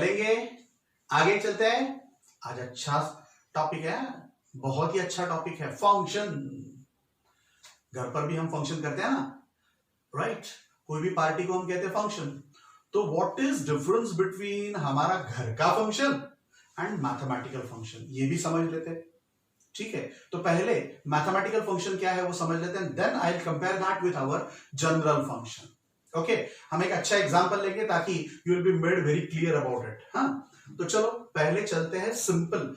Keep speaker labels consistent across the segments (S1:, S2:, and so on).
S1: चलेंगे आगे, चलते हैं। आज अच्छा टॉपिक है, बहुत ही अच्छा टॉपिक है, फंक्शन। घर पर भी हम फंक्शन करते हैं ना, राइट? कोई भी पार्टी को हम कहते हैं फंक्शन। तो व्हाट इज डिफरेंस बिटवीन हमारा घर का फंक्शन एंड मैथमेटिकल फंक्शन, ये भी समझ लेते हैं। ठीक है, तो पहले मैथमेटिकल फंक्शन क्या है वो समझ लेते हैं, then I will compare that with our general function. Okay, हम एक अच्छा एग्जांपल लेंगे ताकि you will be made very clear about it. हाँ, तो चलो पहले चलते हैं simple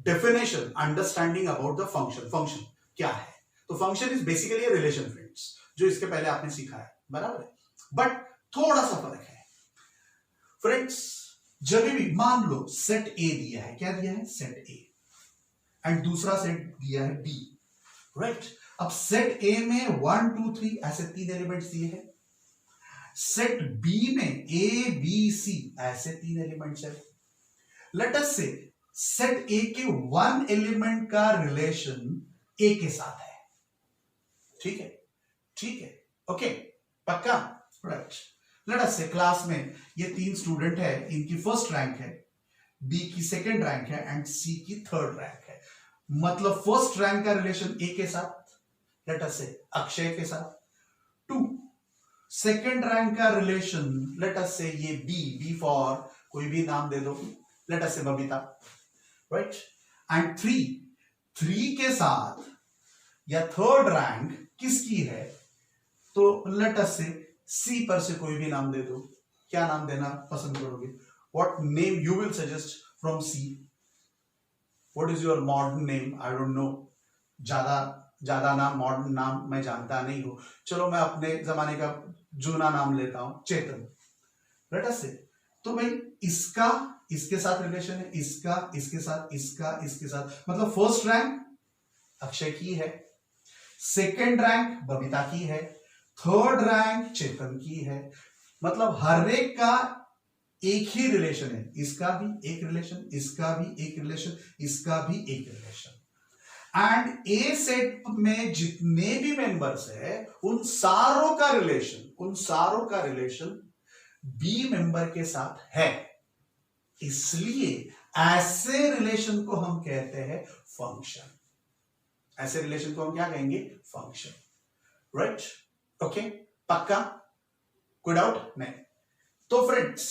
S1: definition, understanding about the function. Function क्या है? तो function is basically a relation friends, जो इसके पहले आपने सीखा है, बराबर है, बट थोड़ा सा फर्क है फ्रेंड्स। जब भी मान लो सेट ए दिया है, क्या दिया है? सेट ए, एंड दूसरा सेट दिया है बी, राइट? अब सेट ए में 1 2 3 ऐसे 3 एलिमेंट्स दिए हैं, सेट बी में ए बी सी ऐसे 3 एलिमेंट्स है। लेट अस से सेट ए के 1 एलिमेंट का रिलेशन ए के साथ है। ठीक है, ठीक है, ओके, पक्का, राइट? लेट अस से क्लास में ये 3 स्टूडेंट है, इनकी फर्स्ट रैंक है, बी की सेकंड रैंक है एंड सी की थर्ड रैंक है। मतलब फर्स्ट रैंक का रिलेशन ए के साथ, लेट अस से अक्षय के साथ। 2 सेकंड रैंक का रिलेशन, लेट अस से ये बी फॉर कोई भी नाम दे दो, लेट अस से बबीता, राइट? एंड 3 के साथ या थर्ड रैंक किसकी है? तो लेट अस से सी पर से कोई भी नाम दे दो। क्या नाम देना पसंद करोगे? What name you will suggest from C? What is your modern name? I don't know, ज्यादा नाम मॉडर्न नाम मैं जानता नहीं हूं। चलो मैं अपने जमाने का जूना नाम लेता हूं, चेतन, लेट अस से। तो भाई इसका इसके साथ रिलेशन है, इसका इसके साथ, इसका इसके साथ, मतलब फर्स्ट रैंक अक्षय की है, सेकेंड रैंक बबीता की है, थर्ड रैंक चेतन की है। मतलब हर एक का एक ही रिलेशन है, इसका भी एक रिलेशन, इसका भी एक रिलेशन, इसका भी एक रिलेशन। एंड ए सेट में जितने भी मेंबर्स है उन सारों का रिलेशन बी मेंबर के साथ है। इसलिए ऐसे रिलेशन को हम कहते हैं फंक्शन। ऐसे रिलेशन को हम क्या कहेंगे? Function, right? ओके, पक्का, कोई डाउट नहीं? तो फ्रेंड्स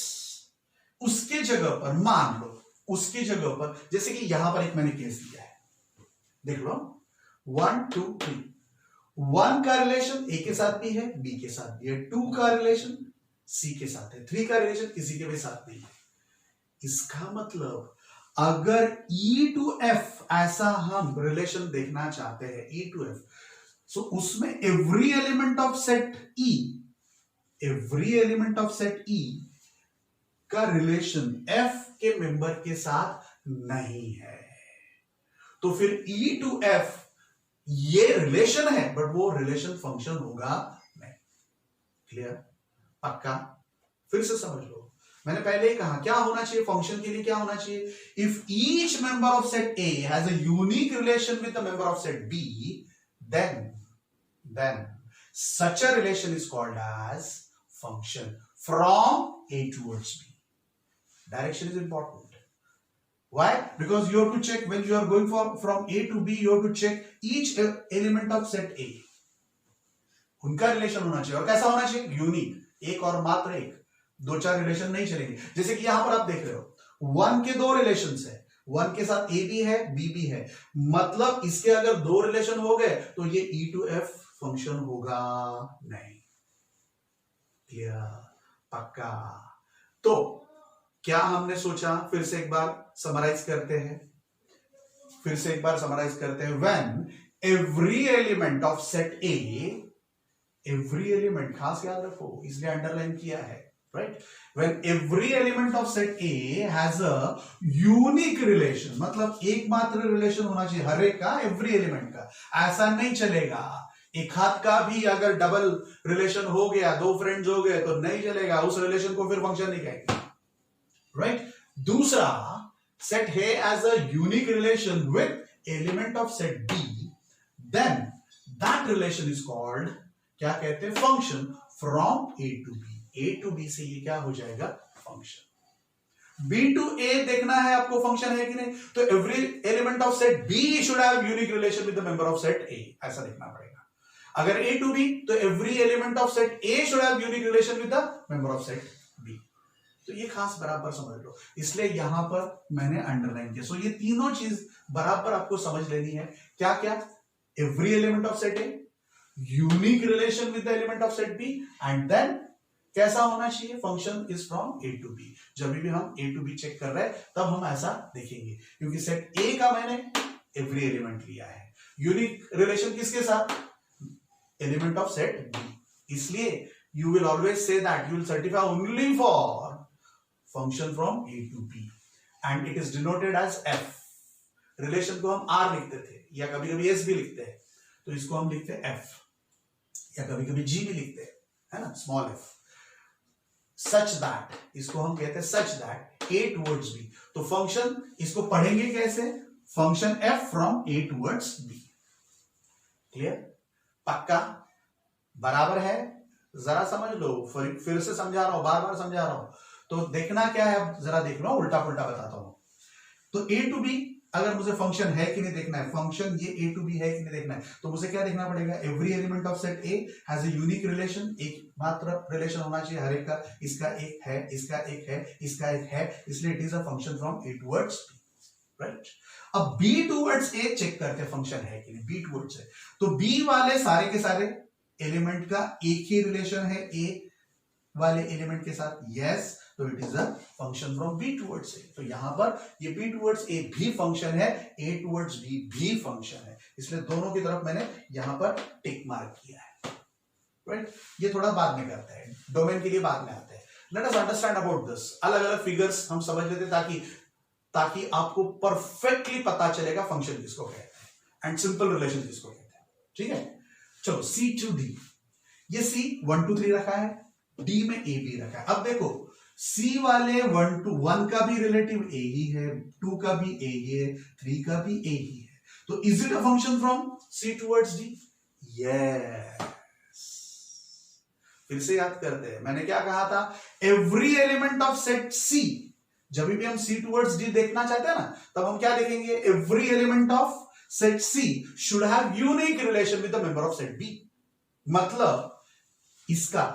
S1: उसके जगह पर मान लो, उसकी जगह पर जैसे कि यहां पर एक मैंने केस दिया है, देख लो 1 2 3, 1 का रिलेशन ए के साथ भी है, बी के साथ भी है, 2 का रिलेशन सी के साथ है, 3 का रिलेशन किसी के भी साथ नहीं है। इसका मतलब अगर E to F ऐसा हम रिलेशन देखना चाहते हैं, E to F, सो उसमें every element of set E का रिलेशन F के मेंबर के साथ नहीं है। तो फिर E to F ये रिलेशन है बट वो रिलेशन फंक्शन होगा नहीं। क्लियर? पक्का? फिर से समझ लो, मैंने पहले ही कहा क्या होना चाहिए फंक्शन के लिए, क्या होना चाहिए? If each member of set A has a unique relation with the member of set B, then such a relation is called as function from A towards B. Direction is important. Why? Because you have to check when you are going from A to B, you have to check each element of set A. उनका relation होना चाहिए, और कैसा होना चाहिए? Unique, एक और मात्र एक, 2-4 रिलेशन नहीं चलेंगे। जैसे कि यहां पर आप देख रहे हो 1 के 2 रिलेशंस है, 1 के साथ ए भी है, बी भी है, मतलब इसके अगर 2 रिलेशन हो गए तो ये E to F फंक्शन होगा नहीं। क्लियर? पक्का? तो क्या हमने सोचा, फिर से एक बार समराइज करते हैं, when every element of set A, every element खास याद रखो इसलिए अंडरलाइन किया है, right? When every element of set A has a unique relation, मतलब एकमात्र रिलेशन होना चाहिए हर एक का, एवरी एलिमेंट का। ऐसा नहीं चलेगा एक हाथ का भी अगर डबल रिलेशन हो गया, 2 फ्रेंड्स हो गए तो नहीं चलेगा, उस रिलेशन को फिर फंक्शन नहीं कहेंगे, राइट? दूसरा, set A as a unique relation with element of set B, then that relation is called, क्या कहते हैं? Function from A to B. A to B से ये क्या हो जाएगा? फंक्शन। बी टू ए देखना है आपको फंक्शन है कि नहीं, तो every element of set B should have unique relation with the member of set A, ऐसा देखना पड़ेगा। अगर ए टू बी, तो every element of set A should have unique relation with the member of set B. तो ये खास बराबर समझ लो, इसलिए यहां पर मैंने अंडरलाइन किया। सो ये तीनों चीज बराबर आपको समझ लेनी है। क्या क्या? Every element of set A, unique relation with the element of set B, and then कैसा होना चाहिए? Function is from A to B. जब भी हम ए टू बी चेक कर रहे हैं तब हम ऐसा देखेंगे, क्योंकि सेट ए का मैंने एवरी एलिमेंट लिया है, यूनिक रिलेशन किसके साथ? Element of set B. इसलिए you will always say that you will certify only for function from A to B and it is denoted as F. Relation को हम are लिखते थे या कभी कभी एस भी लिखते हैं, तो इसको हम लिखते हैं एफ, या कभी कभी जी भी लिखते हैं, है ना, स्मॉल एफ। सच दैट, इसको हम कहते हैं such that A towards B. तो फंक्शन इसको पढ़ेंगे कैसे? Function F from A towards B. Clear? पक्का? बराबर है? जरा समझ लो, फिर से समझा रहा हूं, बार बार समझा रहा हूं। तो देखना क्या है, जरा देख लो, उल्टा पुल्टा बताता हूं। तो ए टू बी अगर मुझे फंक्शन है कि नहीं देखना है, फंक्शन ये ए टू बी है कि नहीं देखना है, तो मुझे क्या देखना पड़ेगा? Every element of set A has a unique relation, एक मात्र रिलेशन होना चाहिए हर एक का। इसका एक है, इसका एक है, इसका एक है, इसलिए it is a function from A towards B, right? अब बी टुवर्ड्स ए चेक करते हैं फंक्शन है कि नहीं। बी टुवर्ड्स ए, तो बी वाले सारे के सारे एलिमेंट का एक ही रिलेशन है ए वाले एलिमेंट के साथ, यस, तो it is a function from B towards ए। तो यहां पर ये बी टुवर्ड्स ए भी फंक्शन है, ए टुवर्ड्स बी भी फंक्शन है, इसलिए दोनों की तरफ मैंने यहां पर टिक मार्क किया है, राइट? ये थोड़ा बाद में करते हैं, डोमेन के लिए बाद में आते हैं। Let us understand about this. अलग अलग फिगर्स हम समझ लेते ताकि आपको परफेक्टली पता चलेगा फंक्शन किसको कहते हैं एंड सिंपल रिलेशन किसको कहते हैं, ठीक है? चलो, सी टू डी, ये सी 1 2 3 रखा है, डी में ए बी रखा है। अब देखो, सी वाले 1 to 1 का भी रिलेटिव ए ही है, 2 का भी ए ही है, 3 का भी ए ही है, तो is it a function from C towards D? Yes. फिर से याद करते हैं, मैंने क्या कहा था? Every element of set C, जब भी हम सी टुवर्ड्स डी देखना चाहते हैं ना, तब हम क्या देखेंगे? Every element of set C should have unique relation with the member of set B. मतलब इसका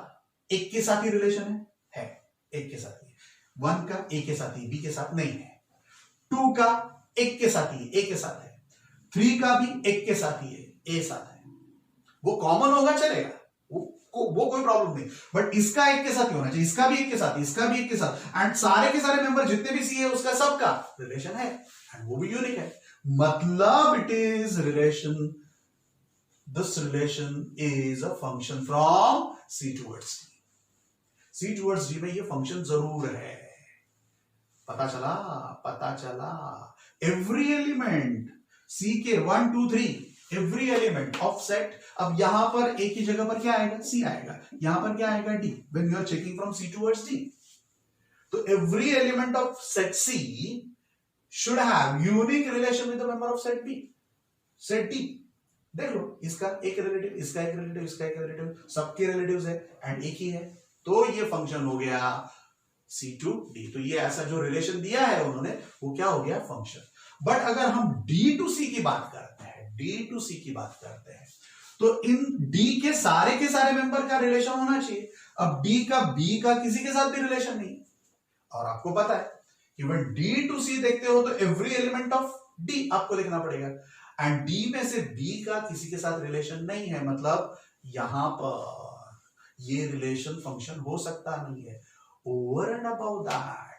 S1: एक के साथ ही रिलेशन है, एक के साथ ही। 1 का ए के साथ ही, बी के साथ नहीं है। 2 का एक के साथ ही, ए के साथ है। 3 का भी एक के साथ ही है, ए साथ है। वो कॉमन होगा, चलेगा, वो कोई प्रॉब्लम नहीं, बट इसका एक के साथ ही होना चाहिए, इसका भी एक के साथ, इसका भी एक के साथ, एंड सारे के सारे मेंबर जितने भी सी है उसका सबका रिलेशन है, एंड वो भी यूनिक है। मतलब it is relation, this relation is a function from C towards D. C towards D में ये फंक्शन जरूर है। पता चला। एवरी एलिमेंट सी के 1 2 3, एवरी एलिमेंट ऑफ सेट, अब यहां पर एक ही जगह पर क्या आएगा? सी आएगा, यहां पर क्या आएगा? D, when you are checking from C towards D. तो every element of set C should have unique relation with the member of set B, set D. देख लो, इसका एक रिलेटिव, इसका एक रिलेटिव, इसका एक रिलेटिव, सबके रिलेटिव्स है एंड एक ही है, तो ये फंक्शन हो गया सी टू डी। तो ये ऐसा जो रिलेशन दिया है उन्होंने, वो क्या हो गया? फंक्शन। बट अगर हम डी टू सी की बात करते हैं, डी टू सी की बात करते हैं, तो इन डी के सारे मेंबर का रिलेशन होना चाहिए। अब डी का बी का किसी के साथ भी रिलेशन नहीं, और आपको पता है कि when डी टू सी देखते हो तो एवरी एलिमेंट ऑफ डी आपको देखना पड़ेगा, एंड डी में से बी का किसी के साथ रिलेशन नहीं है, मतलब यहां पर ये रिलेशन फंक्शन हो सकता नहीं है। ओवर एंड अबाउ दैट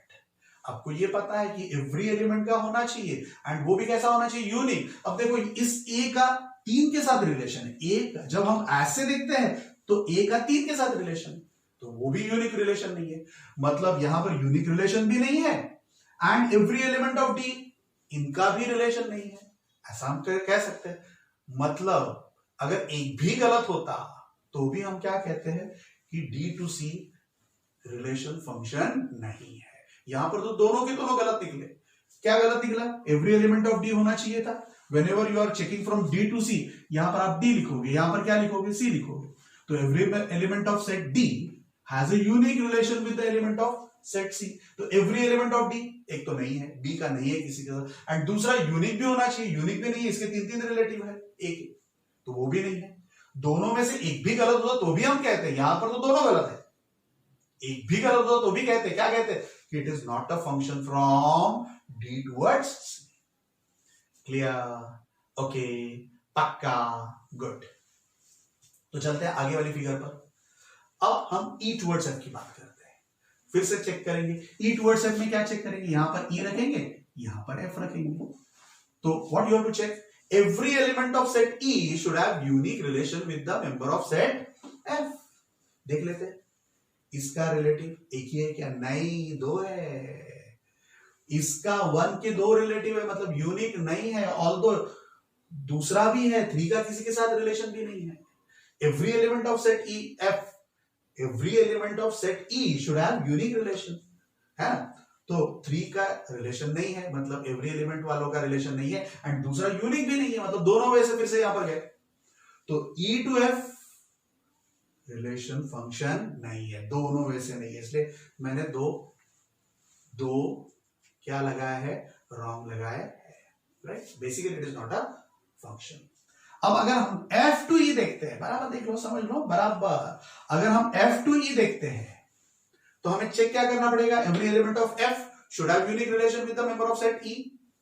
S1: आपको ये पता है कि एवरी एलिमेंट का होना चाहिए, एंड वो भी कैसा होना चाहिए? यूनिक। अब देखो, इस ए का 3 के साथ रिलेशन है, ए जब हम ऐसे देखते हैं तो ए का 3 के साथ रिलेशन, तो वो भी यूनिक रिलेशन नहीं है, मतलब यहां पर यूनिक रिलेशन भी नहीं है, and every element of D, इनका भी रिलेशन नहीं है, ऐसा हम कह सकते हैं। मतलब अगर एक भी गलत होता तो भी हम क्या कहते हैं कि D to C relation function नहीं है। यहां पर तो दोनों के दोनों गलत निकले। क्या गलत निकला? एवरी एलिमेंट ऑफ डी होना चाहिए था। Whenever you are checking from D to C, यहां पर आप डी लिखोगे, यहां पर क्या लिखोगे? सी लिखोगे। तो every element of set D has a unique relation with the element of set C. तो एवरी एलिमेंट ऑफ डी, एक तो नहीं है, बी का नहीं है किसी के साथ, एंड दूसरा यूनिक भी होना चाहिए, यूनिक भी नहीं है, इसके 3 रिलेटिव है, एक तो वो भी नहीं है। दोनों में से एक भी गलत होता तो भी हम कहते हैं, यहां पर तो दोनों गलत है, एक भी गलत होता तो भी कहते हैं, क्या कहते हैं कि it is not a function from D towards C. Clear? Okay, पक्का, गुड। तो चलते हैं आगे वाली फिगर पर। अब हम ई टुवर्ड्स एफ की बात करते हैं, फिर से चेक करेंगे। ई टुवर्ड्स एफ में क्या चेक करेंगे, यहां पर ई रखेंगे, यहां पर एफ रखेंगे। तो what you have to check, every element of set E should have unique relation with the member of set F। देख लेते हैं, इसका रिलेटिव एक ही है क्या, नहीं, दो है। इसका 1 के 2 रिलेटिव है, मतलब यूनिक नहीं है, ऑल्दो दूसरा भी है, 3 का किसी के साथ रिलेशन भी नहीं है। every element of set E F, every element of set E should have unique relation, है ना। तो 3 का रिलेशन नहीं है, मतलब एवरी एलिमेंट वालों का रिलेशन नहीं है, एंड दूसरा यूनिक भी नहीं है, मतलब दोनों वजह से फिर से यहां पर गए। तो E to F relation function नहीं है, दोनों वजह से नहीं है, इसलिए मैंने दो क्या लगाया है, रॉन्ग लगाया है, right. Basically it is not a function. अब अगर हम F टू E देखते हैं, बराबर देख लो, समझ लो बराबर, अगर हम F टू E देखते हैं तो हमें चेक क्या करना पड़ेगा, every element of F should have unique relation with the member of set E।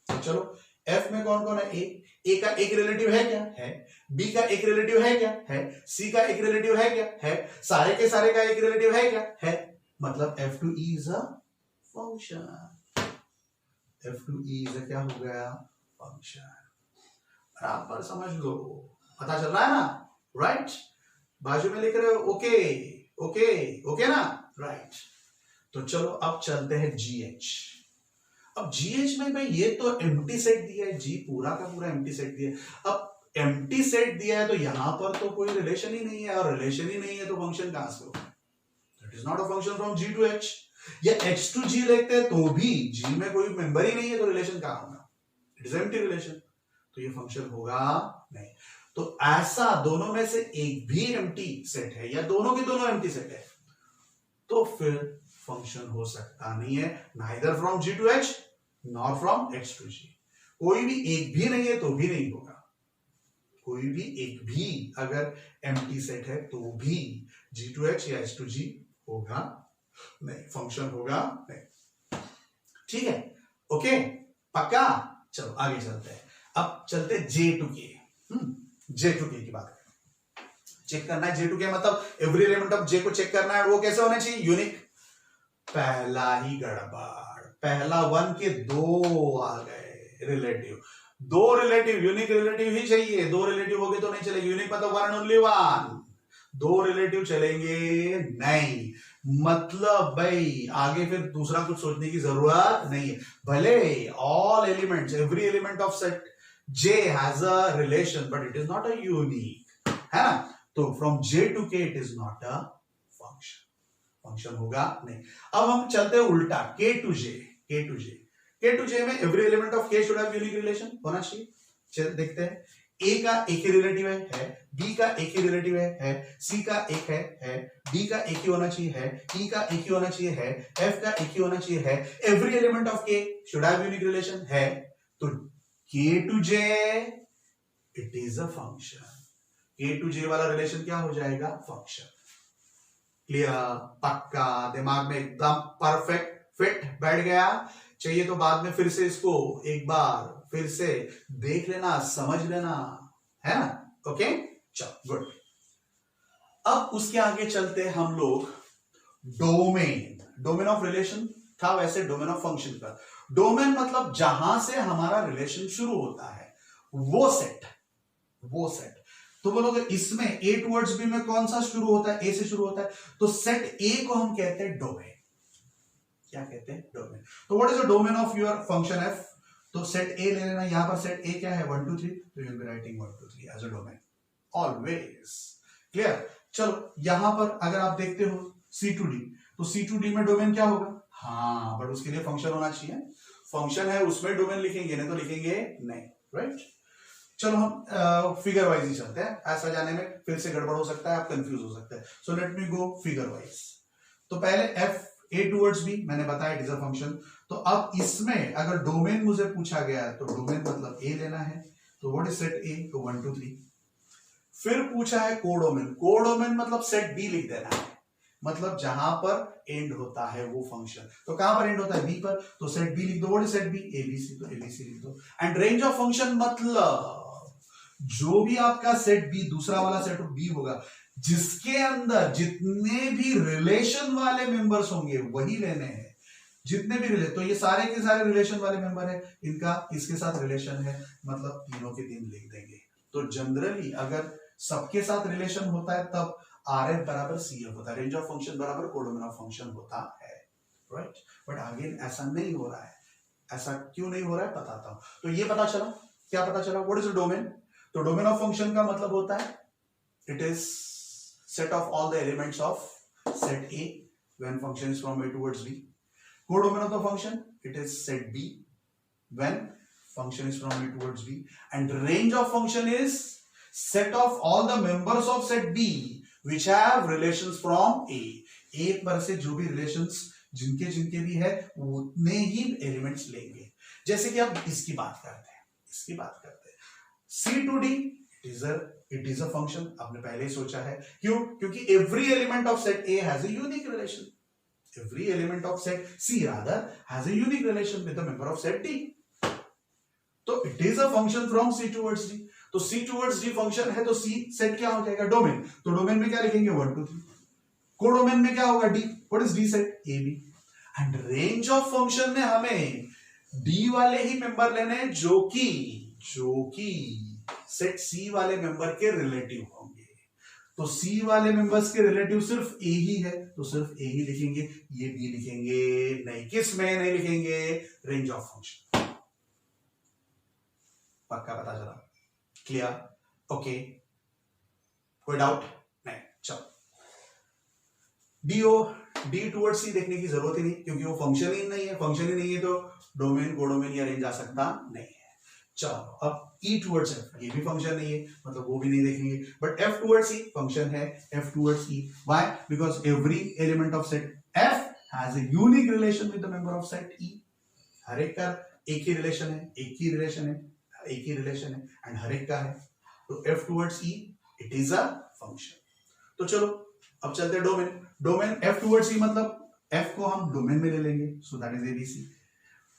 S1: तो चलो F में कौन कौन है, A का एक रिलेटिव है क्या, है। B का एक रिलेटिव है क्या, है। C का एक रिलेटिव है क्या, है। सारे के सारे का एक रिलेटिव है क्या, है। मतलब F to E is a function। F to E is a क्या हो गया, फंक्शन। बराबर समझ लो, पता चल रहा है ना, राइट। बाजू में लिख रहे हो, ओके ओके ओके ना, राइट। तो चलो अब चलते हैं GH। अब GH में भाई ये तो एम्प्टी सेट दिया है, G पूरा का पूरा एम्प्टी सेट दिया है। अब एम्प्टी सेट दिया है तो यहां पर तो कोई रिलेशन ही नहीं है, और रिलेशन ही नहीं है तो फंक्शन कहां से होगा, it is not a function from G to H। या H टू G देखते हैं तो भी G में कोई मेंबर ही नहीं है, तो रिलेशन कहां होगा, इट इज एम्प्टी रिलेशन, तो ये फंक्शन होगा नहीं। तो ऐसा दोनों में से एक भी एम्प्टी सेट है, या दोनों के दोनों एम्प्टी सेट है, तो फिर फंक्शन हो सकता नहीं है, neither from G to H nor from H to G। कोई भी एक भी नहीं है तो भी नहीं होगा, कोई भी एक भी अगर एम्प्टी सेट है तो भी G टू H या H टू G होगा नहीं, फंक्शन होगा नहीं। ठीक है, ओके, पक्का। चलो आगे चलते हैं, अब चलते J to K। J to K की बात करें, चेक करना है J टू K, मतलब एवरी एलिमेंट ऑफ J को चेक करना है, वो कैसे होना चाहिए, यूनिक। पहला ही गड़बड़, पहला 1 के 2 आ गए रिलेटिव, 2 रिलेटिव, यूनिक रिलेटिव ही चाहिए, 2 रिलेटिव हो गए तो नहीं चलेगी, यूनिक मतलब 1 एंड ओनली 1, 2 रिलेटिव चलेंगे नहीं, मतलब भाई आगे फिर दूसरा कुछ सोचने की जरूरत नहीं है। भले all elements, every element of set J has a relation but it is not a unique, है ना। तो from J to K it is not a function, function होगा नहीं। अब हम चलते हैं उल्टा, K to J। K to J में every element of K should have unique relation होना चाहिए। चल देखते हैं, A का एक ही रिलेटिव है, B का एक ही रिलेटिव है, C का एक है, D का एक ही होना चाहिए है, E का एक ही होना चाहिए है, F का एक ही होना चाहिए है, every element of K should have unique relation है, तो K to J it is a function. K to J वाला रिलेशन क्या हो जाएगा, फंक्शन। क्लियर, पक्का, दिमाग में एकदम परफेक्ट फिट बैठ गया। चाहिए तो बाद में फिर से इसको एक बार फिर से देख लेना, समझ लेना, है ना। ओके, चलो गुड। अब उसके आगे चलते हैं हम लोग डोमेन ऑफ रिलेशन था, वैसे डोमेन ऑफ फंक्शन का। डोमेन मतलब जहां से हमारा रिलेशन शुरू होता है, वो सेट। तो बोलोगे इसमें A टुवर्ड्स B में कौन सा शुरू होता है, A से शुरू होता है, तो सेट A को हम कहते हैं डोमेन। क्या कहते हैं, डोमेन। तो what is the domain of your function F, तो सेट A ले लेना, यहां पर सेट A क्या है, 1 2 3, तो you will be writing 1 2 3 as a domain always. Clear. चलो यहां पर अगर आप देखते हो C टू D, तो C टू D में डोमेन क्या होगा, हाँ, बट उसके लिए फंक्शन होना चाहिए, फंक्शन है उसमें डोमेन लिखेंगे, नहीं तो लिखेंगे नहीं, राइट। चलो हम फिगर वाइज ही चलते हैं, ऐसा जाने में फिर से गड़बड़ हो सकता है, आप कंफ्यूज हो सकते हैं। सो लेट मी गो फिगर वाइज। तो पहले F A टूवर्ड्स B मैंने बताया इट इज अ फंक्शन। तो अब इसमें अगर डोमेन मुझे पूछा गया है तो डोमेन मतलब A लेना है, तो व्हाट इज सेट A, तो 1 2 3। फिर पूछा है कोडोमेन, कोडोमेन मतलब सेट B लिख देना है, मतलब जहां पर एंड होता है वो फंक्शन। तो कहां पर एंड होता है, B पर, तो सेट B लिख दो। What is set B, ABC, तो ABC लिख दो। एंड रेंज ऑफ फंक्शन मतलब जो भी आपका सेट B दूसरा वाला सेट B होगा, जिसके अंदर जितने भी रिलेशन वाले मेंबर्स होंगे वही लेने हैं, जितने भी रिलेशन। तो ये सारे के सारे रिलेशन वाले मेंबर है, इनका इसके साथ रिलेशन है, मतलब तीनों के तीन लिख देंगे। तो जनरली अगर सबके साथ रिलेशन होता है तब RF बराबर CF होता है, रेंज ऑफ फंक्शन बराबर कोडोमेन ऑफ फंक्शन होता है, राइट। बट अगेन ऐसा नहीं हो रहा है। ऐसा क्यों नहीं हो रहा है बताता हूं। तो ये पता चला, क्या पता चला, व्हाट इज द डोमेन। तो डोमेन ऑफ फंक्शन का मतलब होता है it is set of all the elements of set A when function is from A towards B. Codomain of the function, it is set B when function is from A towards B. And range of function is set of all the members of set B which have relations from A. A पर से जो भी relations जिनके जिनके भी है उतने ही elements लेंगे। जैसे कि अब इसकी बात करते हैं, C to D it is a function। आपने पहले ही सोचा है, क्यों, क्योंकि every element of set A has a unique relation, every element of set C rather has a unique relation with a member of set D। तो it is a function from C towards D। तो C towards D function है, तो C set क्या हो जाएगा, domain. तो domain में क्या लिखेंगे, 1 2 3। कोडोमेन में क्या होगा, D। What is D set, AB। And range of function में हमें D वाले ही मेंबर लेने हैं जो कि सेट C वाले मेंबर के रिलेटिव होंगे। तो C वाले मेंबर्स के रिलेटिव सिर्फ A ही है, तो सिर्फ A ही लिखेंगे, ये B लिखेंगे नहीं। किस में नहीं लिखेंगे, रेंज ऑफ फंक्शन। पक्का पता चला, क्लियर, ओके, कोई डाउट नहीं। चलो D टूवर्ड C देखने की जरूरत ही नहीं, क्योंकि वो फंक्शन ही नहीं है, तो डोमेन कोडोमेन या रेंज आ सकता नहीं है। चलो अब E टूवर्ड्स F, ये भी फंक्शन नहीं है, मतलब वो भी नहीं देखेंगे। But F towards E function है, F towards E। Why, because every element of set F has a unique relation with the member of set E। हर एक का एक ही रिलेशन है, एंड हर एक का है। तो F towards E it is a function. तो चलो अब चलते हैं डोमेन F टूवर्ड्स E, मतलब F को हम डोमेन में ले लेंगे, so that is ABC।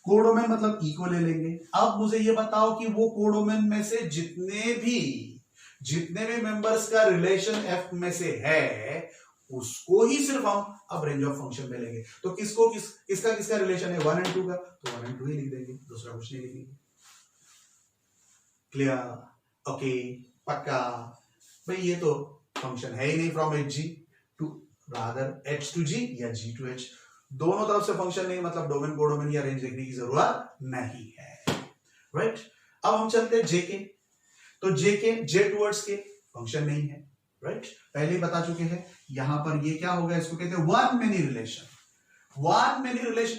S1: Codomain मतलब E को ले लेंगे। अब मुझे ये बताओ कि वो कोडोमेन में से जितने भी मेंबर्स का रिलेशन F में से है उसको ही सिर्फ हम अब रेंज ऑफ फंक्शन में लेंगे। तो किसका रिलेशन है, 1 and 2 का, तो 1 and 2 ही लिख देंगे, दूसरा कुछ नहीं लिखेंगे। क्लियर, ओके, पक्का। भाई ये तो फंक्शन है ही नहीं from H G to rather H to G या G to H, दोनों तरफ से फंक्शन नहीं, मतलब डोमेन कोडोमेन या रेंज देखने की जरूरत नहीं है, राइट। अब हम चलते हैं जेके। तो जे टूवर्ड्स के फंक्शन नहीं है, राइट, पहले ही बता चुके हैं। यहां पर ये क्या होगा, इसको कहते हैं वन मेनी रिलेशन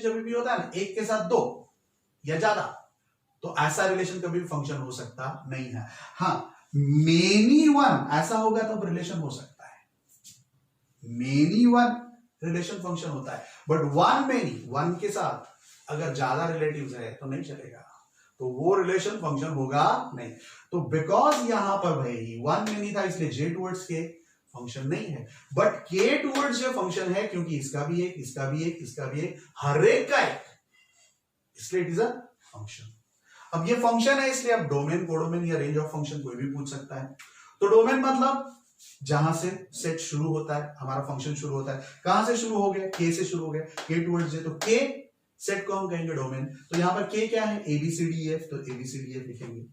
S1: जब भी होता है ना, एक के साथ दो या ज्यादा, तो ऐसा रिलेशन कभी भी फंक्शन हो सकता नहीं है। हाँ, मेनी वन ऐसा होगा तब रिलेशन हो सकता है, मेनी वन रिलेशन फंक्शन होता है। बट वन के साथ अगर ज्यादा रिलेटिव्स है तो नहीं चलेगा, तो वो रिलेशन फंक्शन होगा नहीं। तो बिकॉज यहां पर भाई 1 मेनी था, इसलिए जे टूवर्ड्स के फंक्शन नहीं है। बट के टूवर्ड्स जो फंक्शन है, क्योंकि इसका भी एक, हर एक का एक, इसलिए इट इज अ फंक्शन। अब ये फंक्शन है, इसलिए अब डोमेन कोडोमेन या रेंज ऑफ फंक्शन कोई भी पूछ सकता है। तो डोमेन मतलब जहां से सेट शुरू होता है, हमारा फंक्शन शुरू होता है। कहां से शुरू हो गया, के से शुरू हो गया, के टूवर्ड्स जे, तो के सेट को हम कहेंगे डोमेन। तो यहां पर के क्या है, ABCDEF, तो ABCDEF लिखेंगे।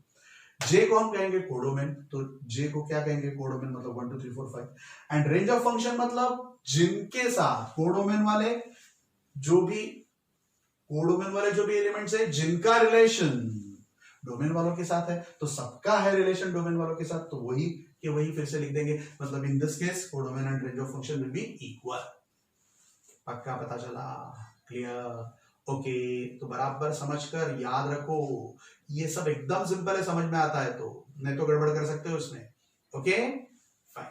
S1: जे को हम कहेंगे कोडोमेन, तो जे को क्या कहेंगे, कोडोमेन मतलब 1 2 3 4 5। एंड रेंज ऑफ फंक्शन मतलब जिनके साथ कोडोमेन वाले जो भी एलिमेंट्स है जिनका रिलेशन डोमेन वालों के साथ है, तो सबका है रिलेशन डोमेन वालों के साथ, तो वही फिर से लिख देंगे। मतलब in this case codomain and range of function will be equal. पक्का पता चला, क्लियर, ओके। तो बराबर समझकर याद रखो, ये सब एकदम सिंपल है, समझ में आता है, तो नहीं तो गड़बड़ कर सकते हो इसमें, okay. Fine.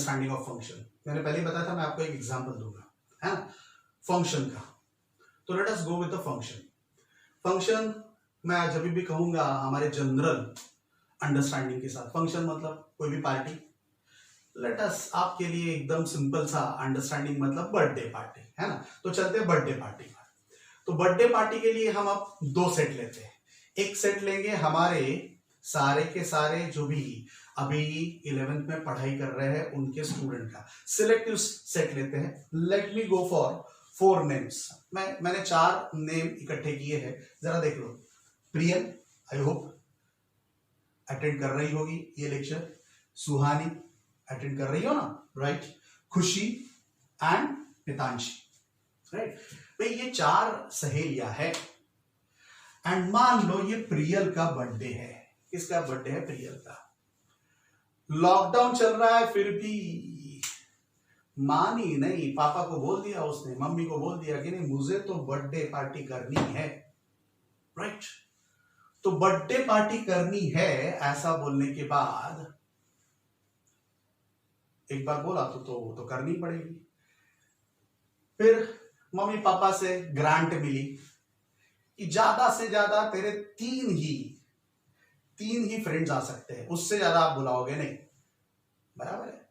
S1: Understanding of function. मैंने पहले बताया था, मैं आपको एक एग्जांपल दूंगा, है ना, फंक्शन का। तो let us go with the function. Function मैं जब भी कहूंगा हमारे जनरल अंडरस्टैंडिंग के साथ, फंक्शन मतलब कोई भी पार्टी। लेट अस आपके लिए एकदम सिंपल सा अंडरस्टैंडिंग मतलब बर्थडे पार्टी, है ना। तो चलते हैं बर्थडे पार्टी पर। तो बर्थडे पार्टी के लिए हम अब 2 सेट लेते हैं। एक सेट लेंगे हमारे सारे के सारे जो भी अभी 11th में पढ़ाई कर रहे हैं उनके स्टूडेंट का सिलेक्टिव सेट लेते हैं। Let me go for 4 names. मैंने 4 नेम इकट्ठे किए हैं, जरा देख लो। प्रियल, आई होप अटेंड कर रही होगी ये लेक्चर। सुहानी अटेंड कर रही हो ना, राइट। खुशी एंड मितांशी, राइट। भाई ये 4 सहेलियां है। एंड मान लो ये प्रियल का बर्थडे है। किसका बर्थडे है? प्रियल का। लॉकडाउन चल रहा है फिर भी मानी नहीं, पापा को बोल दिया उसने, मम्मी को बोल दिया कि नहीं मुझे तो बर्थडे पार्टी करनी है, राइट। तो बर्थडे पार्टी करनी है ऐसा बोलने के बाद एक बार बोला तो करनी पड़ेगी। फिर मम्मी पापा से ग्रांट मिली कि ज्यादा से ज्यादा तेरे 3 ही फ्रेंड्स आ सकते हैं, उससे ज्यादा आप बुलाओगे नहीं, बराबर है।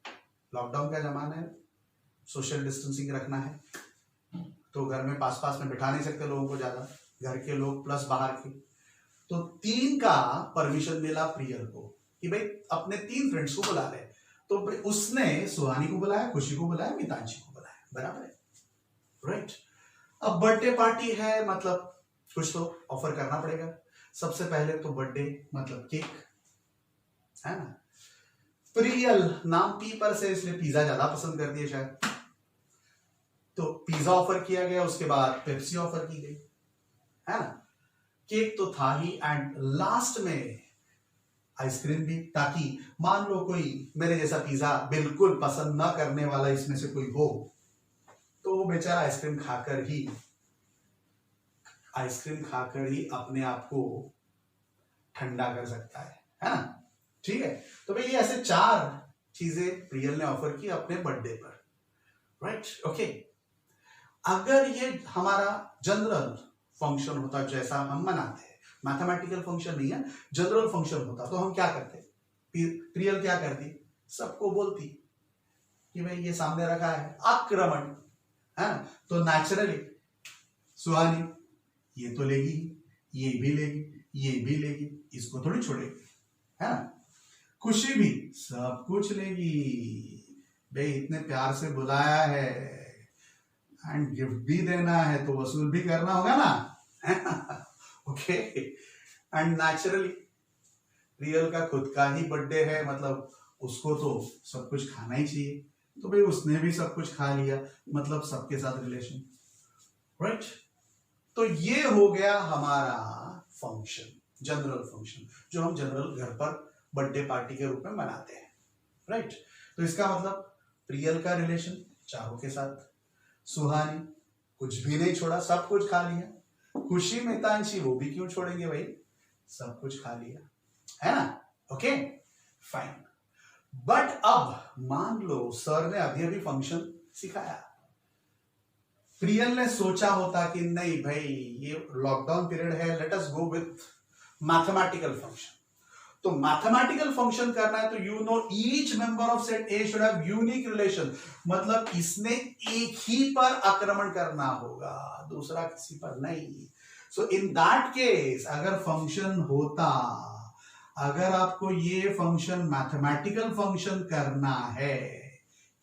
S1: लॉकडाउन का जमाना है, सोशल डिस्टेंसिंग रखना है, तो घर में पास में बिठा नहीं सकते लोगों को ज्यादा, घर के लोग प्लस बाहर के। तो 3 का परमिशन मिला प्रियल को कि भाई अपने 3 फ्रेंड्स को बुला ले। तो उसने सुहानी को बुलाया, खुशी को बुलाया, मितांशी को बुलाया, बराबर है, राइट। अब बर्थडे पार्टी है मतलब कुछ तो ऑफर करना पड़ेगा। सबसे पहले तो बर्थडे मतलब केक, है ना। प्रियल नाम पी पर से इसलिए पिज्जा ज्यादा पसंद करती है शायद, तो पिज्जा ऑफर किया गया। उसके बाद पेप्सी ऑफर की गई, है ना। केक तो था ही, एंड लास्ट में आइसक्रीम भी, ताकि मान लो कोई मेरे जैसा पिज्जा बिल्कुल पसंद ना करने वाला इसमें से कोई हो तो वो बेचारा आइसक्रीम खाकर ही अपने आप को ठंडा कर सकता है ना, ठीक है। तो भाई ये ऐसे 4 चीजें प्रियल ने ऑफर की अपने बर्थडे पर, राइट, ओके। अगर ये हमारा जनरल फंक्शन होता जैसा हम मनाते हैं, मैथमेटिकल फंक्शन नहीं है, जनरल फंक्शन होता, तो हम क्या करते? प्रियल क्या करती? सबको बोलती कि भाई ये सामने रखा है आक्रमण, है ना। तो नेचुरली सुहानी ये तो लेगी, ये भी लेगी, ये भी लेगी, इसको थोड़ी छोड़ेगी, है ना। खुशी भी सब कुछ लेगी, भाई इतने प्यार से बुलाया है एंड गिफ्ट भी देना है तो वसूल भी करना होगा ना, ओके। एंड नेचुरली रियल का खुद का ही बर्थडे है, मतलब उसको तो सब कुछ खाना ही चाहिए, तो भाई उसने भी सब कुछ खा लिया, मतलब सबके साथ रिलेशन, राइट। तो ये हो गया हमारा फंक्शन, जनरल फंक्शन, जो हम जनरल घर पर बर्थडे पार्टी के रूप में मनाते हैं, राइट। तो इसका मतलब प्रियल का रिलेशन 4 के साथ, सुहानी कुछ भी नहीं छोड़ा, सब कुछ खा लिया, खुशी मितांशी वो भी क्यों छोड़ेंगे भाई, सब कुछ खा लिया, है ना, ओके फाइन। बट अब मान लो सर ने अभी अभी फंक्शन सिखाया, प्रियल ने सोचा होता कि नहीं भाई ये लॉकडाउन पीरियड है, let us go with mathematical function. तो मैथमेटिकल फंक्शन करना है तो you know each member of set A should have unique relation, मतलब इसने एक ही पर आक्रमण करना होगा, दूसरा किसी पर नहीं। सो इन दैट केस अगर फंक्शन होता, अगर आपको ये फंक्शन मैथमेटिकल फंक्शन करना है,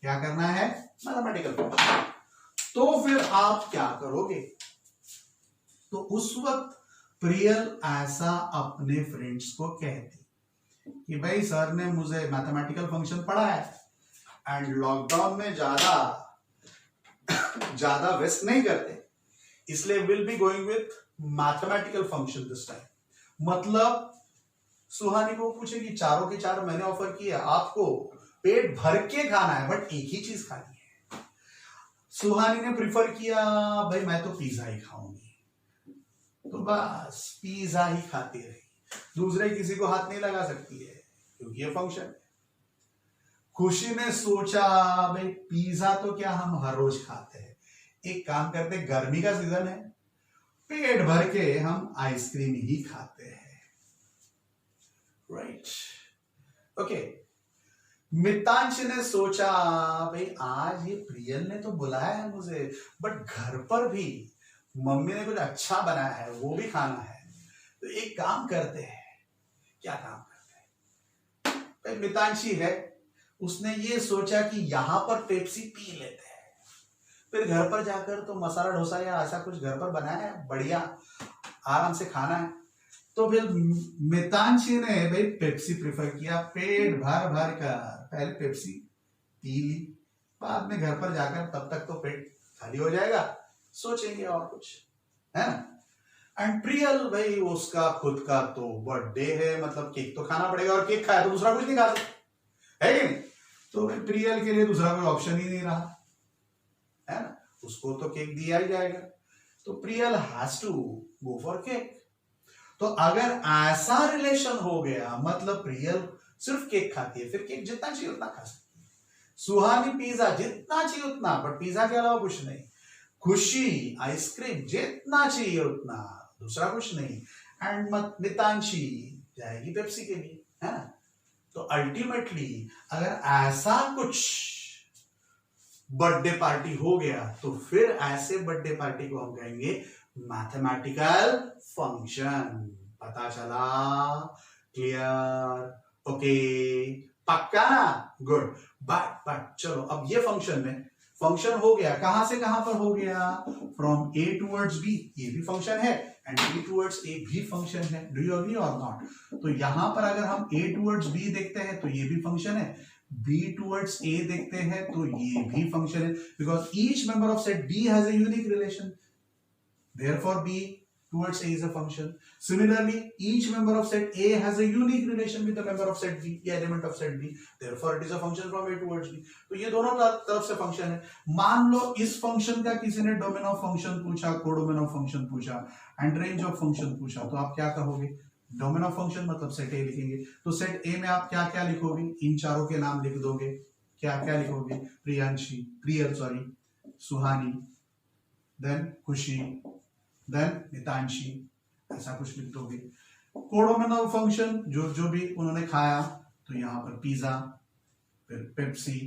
S1: क्या करना है? मैथमेटिकल फंक्शन, तो फिर आप क्या करोगे? तो उस वक्त प्रियल ऐसा अपने फ्रेंड्स को कहती कि भाई सर ने मुझे मैथमेटिकल फंक्शन पढ़ाया है एंड लॉकडाउन में ज्यादा वेस्ट नहीं करते, इसलिए will be going with mathematical function this time. मतलब सुहानी को पूछेगी, 4 के 4 मैंने ऑफर किया, आपको पेट भर के खाना है बट एक ही चीज खानी है। सुहानी ने प्रिफर किया भाई मैं तो पिज्जा ही खाऊंगी, तो बस पिज्जा ही खाती रही, दूसरे किसी को हाथ नहीं लगा सकती है क्योंकि ये फंक्शन है। खुशी ने सोचा भाई पिज्जा तो क्या हम हर रोज खाते हैं, एक काम करते, गर्मी का सीजन है, पेट भर के हम आइसक्रीम ही खाते हैं, राइट। ओके, मितांश ने सोचा भाई आज ये प्रियल ने तो बुलाया है मुझे, बट घर पर भी मम्मी ने कुछ अच्छा बनाया है, वो भी खाना है, तो एक काम करते हैं। क्या काम करते हैं? भाई मितांशी है, उसने ये सोचा कि यहां पर पेप्सी पी लेते हैं, फिर घर पर जाकर तो मसाला डोसा या ऐसा कुछ घर पर बनाया है, बढ़िया आराम से खाना है, तो फिर मितांशी ने भाई पेप्सी प्रेफर किया, पेट भर भर कर पहले पेप्सी पी ली, बाद में घर पर जाकर तब तक तो पेट खाली हो जाएगा, सोचेंगे और कुछ, है ना। एंड प्रियल भाई उसका खुद का तो बर्थडे है, मतलब केक तो खाना पड़ेगा, और केक खाया तो दूसरा कुछ नहीं खा सकता, है कि नहीं। तो भाई प्रियल के लिए दूसरा कोई ऑप्शन ही नहीं रहा, है ना, उसको तो केक दिया ही जाएगा, तो Priyal has to go for cake. तो अगर ऐसा रिलेशन हो गया, मतलब प्रियल सिर्फ केक खाती है, फिर केक जितना चाहिए उतना खा सकती है, सुहानी पिज्जा जितना चाहिए उतना, बट पिज्जा के अलावा कुछ नहीं, खुशी आइसक्रीम जितना चाहिए उतना, दूसरा कुछ नहीं, एंड मितांशी जाएगी पेप्सी के लिए, है ना। तो अल्टीमेटली अगर ऐसा कुछ बर्थडे पार्टी हो गया, तो फिर ऐसे बर्थडे पार्टी को हम कहेंगे मैथमेटिकल फंक्शन। पता चला? क्लियर? ओके, पक्का ना? गुड। बट चलो अब ये फंक्शन हो गया, कहां से कहां पर हो गया? फ्रॉम ए टूवर्ड्स बी, ये भी फंक्शन है, एंड बी टूवर्ड्स ए भी फंक्शन है, डू यू एग्री और नॉट? तो यहां पर अगर हम ए टूवर्ड्स बी देखते हैं तो ये भी फंक्शन है, बी टूवर्ड्स ए देखते हैं तो ये भी फंक्शन है, because each member of set B has a unique relation, therefore b towards a is a function. Similarly, each member of set A has a unique relation with the member of set B, या element of set B, therefore it is a function from A towards B. तो ये दोनों तरफ से function है। मान लो इस function का किसी ने डोमेन ऑफ फंक्शन पूछा, कोडोमेन ऑफ फंक्शन पूछा, एंड रेंज ऑफ फंक्शन पूछा, तो आप क्या कहोगे? डोमेन ऑफ फंक्शन मतलब सेट ए लिखेंगे, तो सेट ए में आप क्या क्या लिखोगे? इन चारों के नाम लिख दोगे, क्या क्या लिखोगे? प्रियल, सुहानी, देन खुशी, देन मितांशी, ऐसा कुछ लिख दोगे। कोडोमेन ऑफ फंक्शन जो भी उन्होंने खाया, तो यहाँ पर पिज्जा, फिर पेप्सी,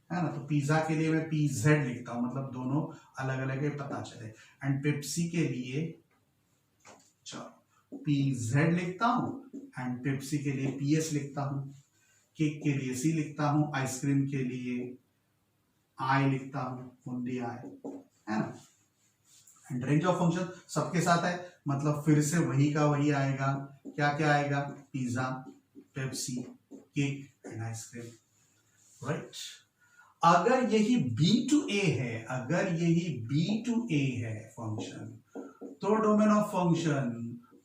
S1: है ना, तो पिज्जा के लिए मैं पीजेड लिखता हूं, मतलब दोनों अलग अलग है, पता चले। एंड पेप्सी के लिए चलो पीजेड लिखता हूं, एंड पेप्सी के लिए पीएस लिखता हूं, केक के लिए सी लिखता हूं, आइसक्रीम के लिए आई लिखता हूं, ओनली आई, है ना। एंड रेंज ऑफ फंक्शन सबके साथ है, मतलब फिर से वही का वही आएगा, क्या क्या आएगा? Pizza, Pepsi, cake and ice cream, right. अगर यही B to A है, अगर यही B to A है फंक्शन, तो domain of function,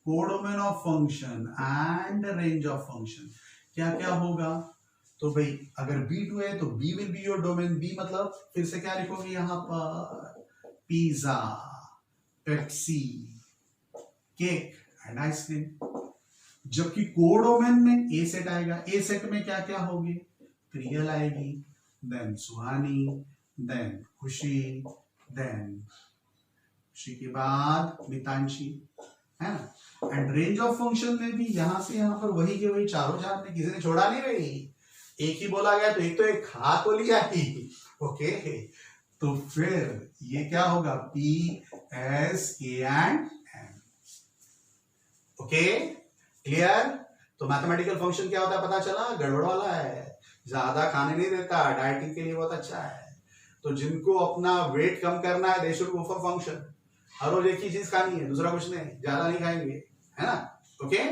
S1: codomain of function and range of function क्या क्या होगा? तो भाई अगर B to A तो B will be your domain, B मतलब फिर से क्या लिखोगे यहां पर? Pizza, Pepsi, cake and ice cream. जबकि कोडोमेन में ए सेट आएगा, ए सेट में क्या क्या होगी? प्रियल आएगी, देन सुहानी, देन खुशी, देन खुशी के बाद मितांशी, है ना। एंड रेंज ऑफ फंक्शन में भी यहां से यहां पर वही के वही चारों चार में, किसी ने छोड़ा नहीं रही, एक ही बोला गया तो एक तो एक खा तो लिया ही, ओके। तो फिर ये क्या होगा? P, S, K and M, okay, clear? तो मैथमेटिकल फंक्शन क्या होता है पता चला? गड़बड़ वाला है, ज्यादा खाने नहीं देता, डाइटिंग के लिए बहुत अच्छा है। तो जिनको अपना वेट कम करना है, they should go for function, हर रोज एक ही चीज खानी है, दूसरा कुछ नहीं, ज्यादा नहीं खाएंगे, है ना, ओके।